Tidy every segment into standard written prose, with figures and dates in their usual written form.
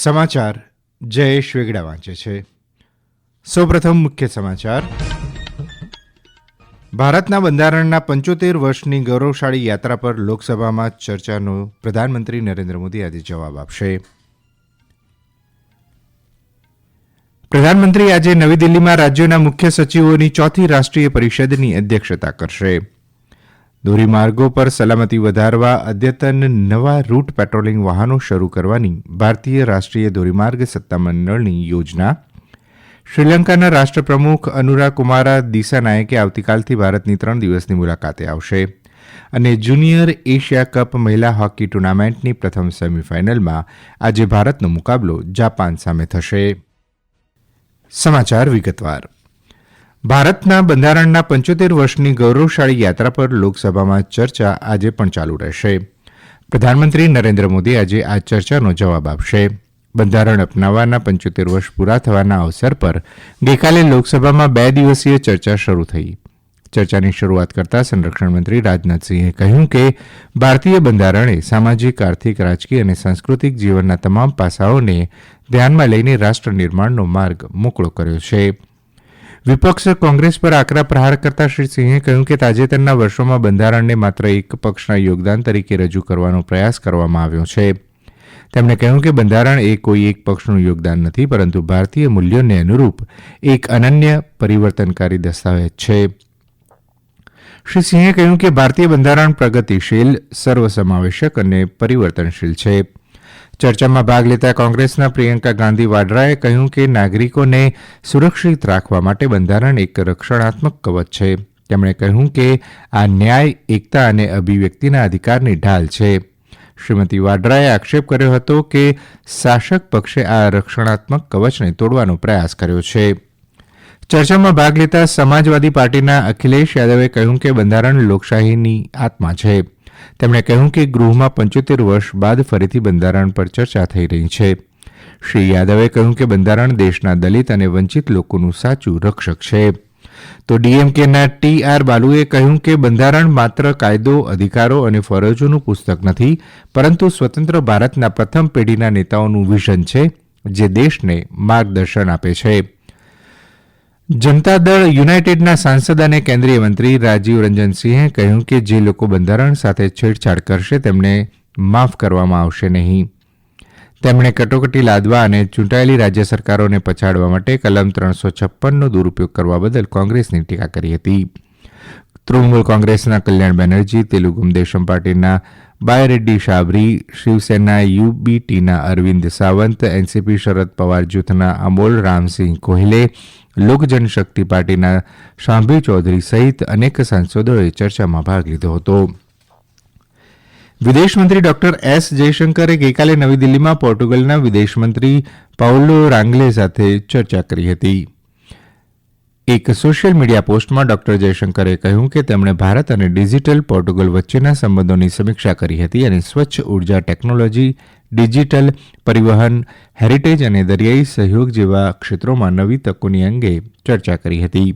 સમાચાર જયેશ વેગડા વાંચે છે. સૌપ્રથમ મુખ્ય સમાચાર. ભારતના બંધારણના 75 વર્ષની ગૌરવશાળી યાત્રા પર લોકસભામાં ચર્ચાનો પ્રધાનમંત્રી નરેન્દ્ર મોદી આજે જવાબ આપશે. પ્રધાનમંત્રી આજે નવી દિલ્હીમાં રાજ્યોના મુખ્ય સચિવોની ચોથી રાષ્ટ્રીય પરિષદની અધ્યક્ષતા કરશે. ધોરીમાર્ગો પર સલામતી વધારવા અદ્યતન નવા રૂટ પેટ્રોલિંગ વાહનો શરૂ કરવાની ભારતીય રાષ્ટ્રીય ધોરીમાર્ગ સત્તામંડળની યોજના. શ્રીલંકાના રાષ્ટ્રપ્રમુખ અનુરાકુમારા દિસાનાયકે આવતીકાલથી ભારતની 3 દિવસની મુલાકાતે આવશે અને જુનિયર એશિયા કપ મહિલા હોકી ટુર્નામેન્ટની પ્રથમ સેમીફાઇનલમાં આજે ભારતનો મુકાબલો જાપાન સામે થશે. સમાચાર વિગતવાર. ભારતના બંધારણના 75 વર્ષની ગૌરવશાળી યાત્રા પર લોકસભામાં ચર્ચા આજે પણ ચાલુ રહેશે. પ્રધાનમંત્રી નરેન્દ્ર મોદી આજે આ ચર્ચાનો જવાબ આપશે. બંધારણ અપનાવવાના 75 વર્ષ પૂરા થવાના અવસર પર ગઈકાલે લોકસભામાં 2 દિવસીય ચર્ચા શરૂ થઈ. ચર્ચાની શરૂઆત કરતાં સંરક્ષણ મંત્રી રાજનાથસિંહે કહ્યું કે ભારતીય બંધારણે સામાજિક, આર્થિક, રાજકીય અને સાંસ્કૃતિક જીવનના તમામ પાસાઓને ધ્યાનમાં લઈને રાષ્ટ્ર નિર્માણનો માર્ગ મોકળો કર્યો છે. વિપક્ષ કોંગ્રેસ પર આકરા પ્રહાર કરતા શ્રી સિંહે કહ્યું કે તાજેતરના વર્ષોમાં બંધારણને માત્ર એક પક્ષના યોગદાન તરીકે રજૂ કરવાનો પ્રયાસ કરવામાં આવ્યો છે. તેમણે કહ્યું કે બંધારણ એ કોઈ એક પક્ષનું યોગદાન નથી, પરંતુ ભારતીય મૂલ્યોને અનુરૂપ એક અનન્ય પરિવર્તનકારી દસ્તાવેજ છે. શ્રી સિંહે કહ્યું કે ભારતીય બંધારણ પ્રગતિશીલ, સર્વસમાવેશક અને પરિવર્તનશીલ છે. ચર્ચામાં ભાગ લેતા કોંગ્રેસના પ્રિયંકા ગાંધી વાડ્રાએ કહ્યું કે નાગરિકોને સુરક્ષિત રાખવા માટે બંધારણ એક રક્ષણાત્મક કવચ છે. તેમણે કહ્યું કે આ ન્યાય, એકતા અને અભિવ્યક્તિના અધિકારની ઢાલ છે. શ્રીમતી વાડ્રાએ આક્ષેપ કર્યો હતો કે શાસક પક્ષે આ રક્ષણાત્મક કવચને તોડવાનો પ્રયાસ કર્યો છે. ચર્ચામાં ભાગ લેતા સમાજવાદી પાર્ટીના અખિલેશ યાદવે કહ્યું કે બંધારણ લોકશાહીની આત્મા છે. તેમણે કહ્યું કે ગૃહમાં 75 વર્ષ બાદ ફરીથી બંધારણ પર ચર્ચા થઈ રહી છે. શ્રી યાદવે કહ્યું કે બંધારણ દેશના દલિત અને વંચિત લોકોનું સાચું રક્ષક છે. તો ડીએમકેના ટી.આર. બાલુએ કહ્યું કે બંધારણ માત્ર કાયદો, અધિકારો અને ફરજોનું પુસ્તક નથી, પરંતુ સ્વતંત્ર ભારતના પ્રથમ પેઢીના નેતાઓનું વિઝન છે, જે દેશને માર્ગદર્શન આપે છે. જનતા દળ યુનાઇટેડના સાંસદ અને કેન્દ્રીય મંત્રી રાજીવ રંજન સિંહે કહ્યું કે જે લોકો બંધારણ સાથે છેડછાડ કરશે તેમને માફ કરવામાં આવશે નહીં. તેમણે કટોકટી લાદવા અને ચૂંટાયેલી રાજ્ય સરકારોને પછાડવા માટે કલમ 356નો દુરુપયોગ કરવા બદલ કોંગ્રેસની ટીકા કરી હતી. તૃણમૂલ કોંગ્રેસના કલ્યાણ બેનર્જી, તેલુગુ દેશમ પાર્ટીના બાયરેડ્ડી શાબરી, શિવસેના યુબીટીના અરવિંદ સાવંત, એનસીપી શરદ પવાર જૂથના અમોલ રામસિંહ કોહલે, લોક જનશક્તિ પાર્ટીના શાંભવી ચૌધરી સહિત અનેક સાંસદોએ ચર્ચામાં ભાગ લીધો હતો. વિદેશમંત્રી ડોક્ટર એસ જયશંકરે ગઈકાલે નવી દિલ્હીમાં પોર્ટુગલના વિદેશમંત્રી પાઉલો રાંગલે સાથે ચર્ચા કરી હતી. એક સોશિયલ મીડિયા પોસ્ટમાં ડોક્ટર જયશંકરે કહ્યું કે તેમણે ભારત અને ડિજિટલ પોર્ટુગલ વચ્ચેના સંબંધોની સમીક્ષા કરી હતી અને સ્વચ્છ ઉર્જા ટેકનોલોજી, ડિજિટલ પરિવહન, હેરિટેજ અને દરિયાઈ સહયોગ જેવા ક્ષેત્રોમાં નવી તકોની અંગે ચર્ચા કરી હતી.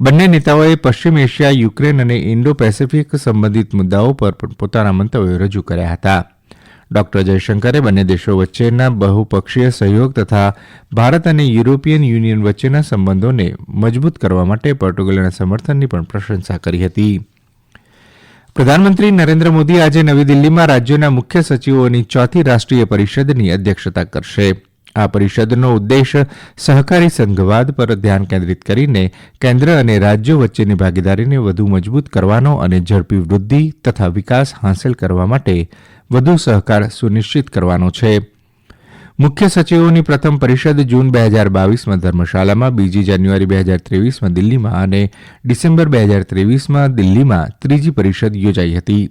બંને નેતાઓએ પશ્ચિમ એશિયા, યુક્રેન અને ઇન્ડો પેસિફિક સંબંધિત મુદ્દાઓ પર પણ પોતાના મંતવ્યો રજૂ કર્યા હતા. ડોક્ટર જયશંકરે બંને દેશો વચ્ચેના બહુપક્ષીય સહયોગ તથા ભારત અને યુરોપિયન યુનિયન વચ્ચેના સંબંધોને મજબૂત કરવા માટે પોર્ટુગલના સમર્થનની પણ પ્રશંસા કરી હતી. પ્રધાનમંત્રી નરેન્દ્ર મોદી આજે નવી દિલ્હીમાં રાજ્યોના મુખ્ય સચિવોની ચોથી રાષ્ટ્રીય પરિષદની અધ્યક્ષતા કરશે. આ પરિષદનો ઉદ્દેશ સહકારી સંઘવાદ પર ધ્યાન કેન્દ્રિત કરીને કેન્દ્ર અને રાજ્યો વચ્ચેની ભાગીદારીને વધુ મજબૂત કરવાનો અને ઝડપી વૃદ્ધિ તથા વિકાસ હાંસલ કરવા માટે વધુ સહકાર સુનિશ્ચિત કરવાનો છે. મુખ્ય સચિવોની પ્રથમ પરિષદ જૂન 2022માં ધર્મશાલામાં, 2 જાન્યુઆરી 2023માં દિલ્હીમાં અને ડિસેમ્બર 2023માં દિલ્હીમાં ત્રીજી પરિષદ યોજાઈ હતી.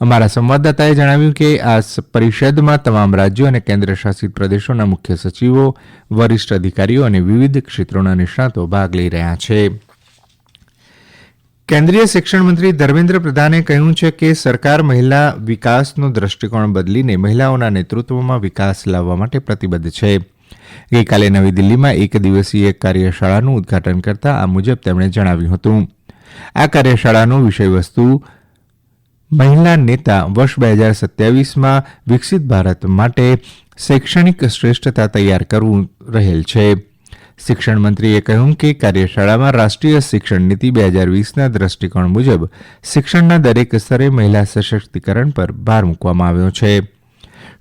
અમારા સંવાદદાતાએ જણાવ્યું કે આ પરિષદમાં તમામ રાજ્યો અને કેન્દ્ર શાસિત પ્રદેશોના મુખ્ય સચિવો, વરિષ્ઠ અધિકારીઓ અને વિવિધ ક્ષેત્રોના નિષ્ણાતો ભાગ લઈ રહ્યા છે. કેન્દ્રીય શિક્ષણ મંત્રી ધર્મેન્દ્ર પ્રધાને કહ્યું છે કે સરકાર મહિલા વિકાસનો દ્રષ્ટિકોણ બદલીને મહિલાઓના નેતૃત્વમાં વિકાસ લાવવા માટે પ્રતિબદ્ધ છે. ગઈકાલે નવી દિલ્હીમાં એક દિવસીય કાર્યશાળાનું ઉદઘાટન કરતા આ મુજબ તેમણે જણાવ્યું હતું. આ કાર્યશાળાનું વિષયવસ્તુ મહિલા નેતા વર્ષ 2027માં વિકસિત ભારત માટે શૈક્ષણિક શ્રેષ્ઠતા તૈયાર કરવું રહેલ છે. શિક્ષણ મંત્રીએ કહ્યું કે કાર્યશાળામાં રાષ્ટ્રીય શિક્ષણ નીતિ 2020ના દ્રષ્ટિકોણ મુજબ શિક્ષણના દરેક સ્તરે મહિલા સશક્તિકરણ પર ભાર મૂકવામાં આવ્યો છે.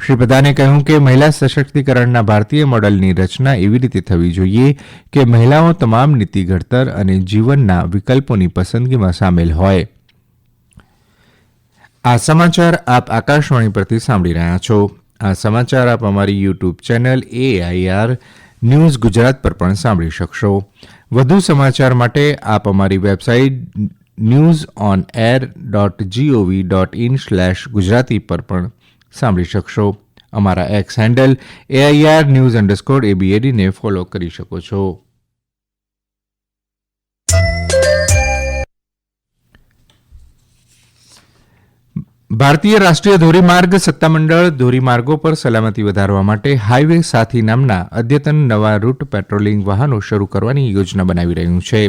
શ્રી પ્રધાને કહ્યું કે મહિલા સશક્તિકરણના ભારતીય મોડલની રચના એવી રીતે થવી જોઈએ કે મહિલાઓ તમામ નીતિ ઘડતર અને જીવનના વિકલ્પોની પસંદગીમાં સામેલ હોય. આ સમાચાર આપ આકાશવાણી પરથી સાંભળી રહ્યા છો. આ સમાચાર આપ અમારી YouTube channel AIR news Gujarat પર પણ સાંભળી શકશો. વધુ સમાચાર માટે આપ અમારી વેબસાઇટ newsonair.gov.in/gujarati પર પણ સાંભળી શકશો. અમારા એક્સ હેન્ડલ AIR_news_ABAD ને ફોલો કરી શકો છો. ભારતીય રાષ્ટ્રીય ધોરીમાર્ગ સત્તામંડળ ધોરીમાર્ગો પર સલામતી વધારવા માટે હાઇવે સાથી નામના અદ્યતન નવા રૂટ પેટ્રોલિંગ વાહનો શરૂ કરવાની યોજના બનાવી રહ્યું છે.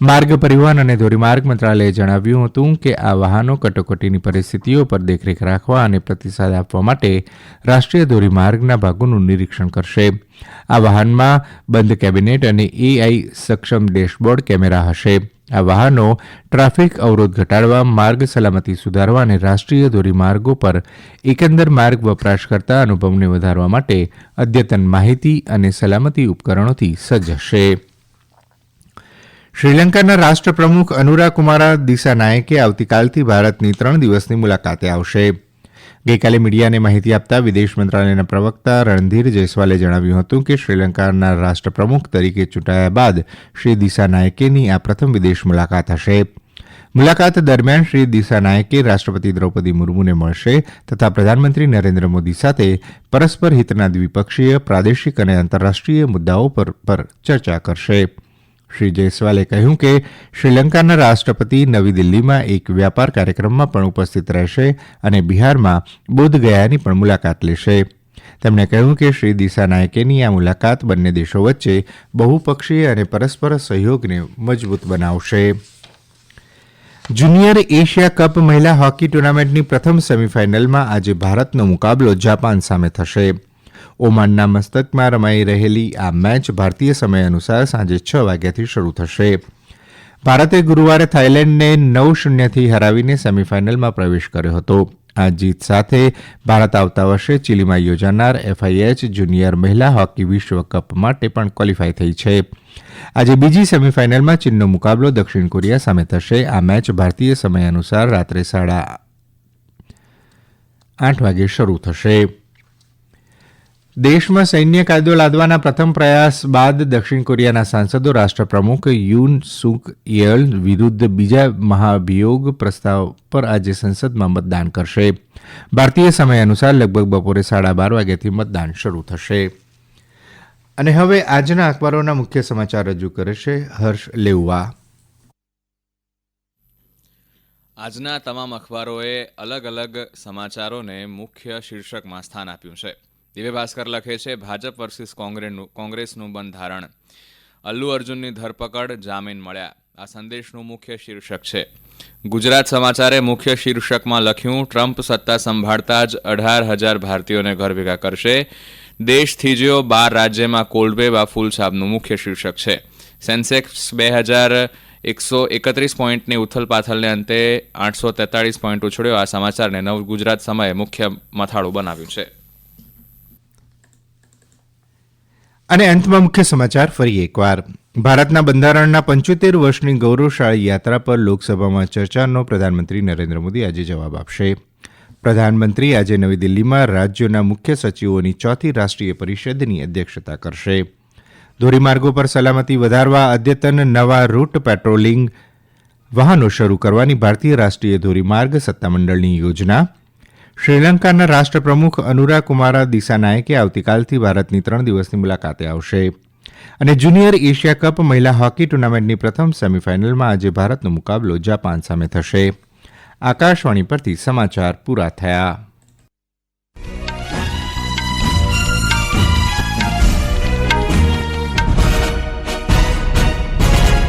માર્ગ પરિવહન અને ધોરીમાર્ગ મંત્રાલયે જણાવ્યું હતું કે આ વાહનો કટોકટીની પરિસ્થિતિઓ પર દેખરેખ રાખવા અને પ્રતિસાદ આપવા માટે રાષ્ટ્રીય ધોરીમાર્ગના ભાગોનું નિરીક્ષણ કરશે. આ વાહનમાં બંધ કેબિનેટ અને AI સક્ષમ ડેશબોર્ડ કેમેરા હશે. આ વાહનો ટ્રાફિક અવરોધ ઘટાડવા, માર્ગ સલામતી સુધારવા અને રાષ્ટ્રીય ધોરીમાર્ગો પર એકંદર માર્ગ વપરાશકર્તા અનુભવને વધારવા માટે અદ્યતન માહિતી અને સલામતી ઉપકરણોથી સજ્જ હશે. શ્રીલંકાના રાષ્ટ્રપ્રમુખ અનુરાકુમારા દિસાનાયકે આવતીકાલથી ભારતની 3 દિવસની મુલાકાતે આવશે. ગઈકાલે મીડિયાને માહિતી આપતા વિદેશ મંત્રાલયના પ્રવક્તા રણધીર જયસ્વાલે જણાવ્યું હતું કે શ્રીલંકાના રાષ્ટ્રપ્રમુખ તરીકે ચૂંટાયા બાદ શ્રી દિસાનાયકેની આ પ્રથમ વિદેશ મુલાકાત હશે. મુલાકાત દરમિયાન શ્રી દિસાનાયકે રાષ્ટ્રપતિ દ્રૌપદી મુર્મુને મળશે તથા પ્રધાનમંત્રી નરેન્દ્ર મોદી સાથે પરસ્પર હિતના દ્વિપક્ષીય, પ્રાદેશિક અને આંતરરાષ્ટ્રીય મુદ્દાઓ પર ચર્ચા કરશે. શ્રી જયસ્વાલે કહ્યું કે શ્રીલંકાના રાષ્ટ્રપતિ નવી દિલ્હીમાં એક વ્યાપાર કાર્યક્રમમાં પણ ઉપસ્થિત રહેશે અને બિહારમાં બોધગયાની પણ મુલાકાત લેશે. તેમણે કહ્યું કે શ્રી દિસાનાયકેની આ મુલાકાત બંને દેશો વચ્ચે બહુપક્ષીય અને પરસ્પર સહયોગને મજબૂત બનાવશે. જુનિયર એશિયા કપ મહિલા હોકી ટુર્નામેન્ટની પ્રથમ સેમીફાઇનલમાં આજે ભારતનો મુકાબલો જાપાન સામે થશે. ઓમાનના મસ્કતમાં રમાઈ રહેલી આ મેચ ભારતીય સમય અનુસાર સાંજે 6 વાગ્યાથી શરૂ થશે. ભારતે ગુરુવારે થાઇલેન્ડને 9-0થી હરાવીને સેમીફાઇનલમાં પ્રવેશ કર્યો હતો. આ જીત સાથે ભારત આવતા વર્ષે ચીલીમાં યોજાનાર FIH જુનિયર મહિલા હોકી વિશ્વકપ માટે પણ ક્વોલિફાય થઈ છે. આજે બીજી સેમીફાઇનલમાં ચીનનો મુકાબલો દક્ષિણ કોરિયા સામે થશે. આ મેચ ભારતીય સમય અનુસાર રાત્રે 8:30 વાગે શરૂ થશે. દેશમાં સૈન્ય કાયદો લાદવાના પ્રથમ પ્રયાસ બાદ દક્ષિણ કોરિયાના સાંસદો રાષ્ટ્રપ્રમુખ યુન સુક યેલ વિરુદ્ધ બીજા મહાભિયોગ પ્રસ્તાવ પર આજે સંસદમાં મતદાન કરશે. ભારતીય સમય અનુસાર લગભગ બપોરે 12:30 વાગ્યાથી મતદાન શરૂ થશે. અને હવે આજના અખબારોના મુખ્ય સમાચાર રજૂ કરે છે હર્ષ લેઉવા. આજના તમામ અખબારોએ અલગ અલગ સમાચારોને મુખ્ય શીર્ષકમાં સ્થાન આપ્યું છે. દિવ્ય ભાસ્કર લખે છે, ભાજપ વર્સિસ કોંગ્રેસનું બંધારણ, અલ્લુ અર્જુનની ધરપકડ, જામીન મળ્યા. આ સંદેશનું મુખ્ય શીર્ષક છે. ગુજરાત સમાચારે મુખ્ય શીર્ષકમાં લખ્યું, ટ્રમ્પ સત્તા સંભાળતા જ 18,000 ભારતીયોને ઘર ભેગા કરશે. દેશ થીજ્યો, 12 રાજ્યમાં કોલ્ડ વેવ. આ ફૂલ છાપનું મુખ્ય શીર્ષક છે. સેન્સેક્સ 2131 પોઈન્ટની ઉથલપાથલને અંતે 843 પોઈન્ટ ઉછળ્યો. આ સમાચારને નવ ગુજરાત સમયે મુખ્ય મથાળું બનાવ્યું છે. અને અંતમાં મુખ્ય સમાચાર ફરી એકવાર. ભારતના બંધારણના 75 વર્ષની ગૌરવશાળી યાત્રા પર લોકસભામાં ચર્ચાનો પ્રધાનમંત્રી નરેન્દ્ર મોદી આજે જવાબ આપશે. પ્રધાનમંત્રી આજે નવી દિલ્હીમાં રાજ્યોના મુખ્ય સચિવોની 4th રાષ્ટ્રીય પરિષદની અધ્યક્ષતા કરશે. ધોરીમાર્ગો પર સલામતી વધારવા અદ્યતન નવા રૂટ પેટ્રોલિંગ વાહનો શરૂ કરવાની ભારતીય રાષ્ટ્રીય ધોરીમાર્ગ સત્તામંડળની યોજના. શ્રીલંકાના રાષ્ટ્રપ્રમુખ અનુરાકુમારા દિસાનાયકે આવતીકાલથી ભારતની 3 દિવસની મુલાકાતે આવશે. અને જુનિયર એશિયા કપ મહિલા હોકી ટુર્નામેન્ટની પ્રથમ સેમીફાઇનલમાં આજે ભારતનો મુકાબલો જાપાન સામે થશે. આકાશવાણી પરથી સમાચાર પૂરા થયા.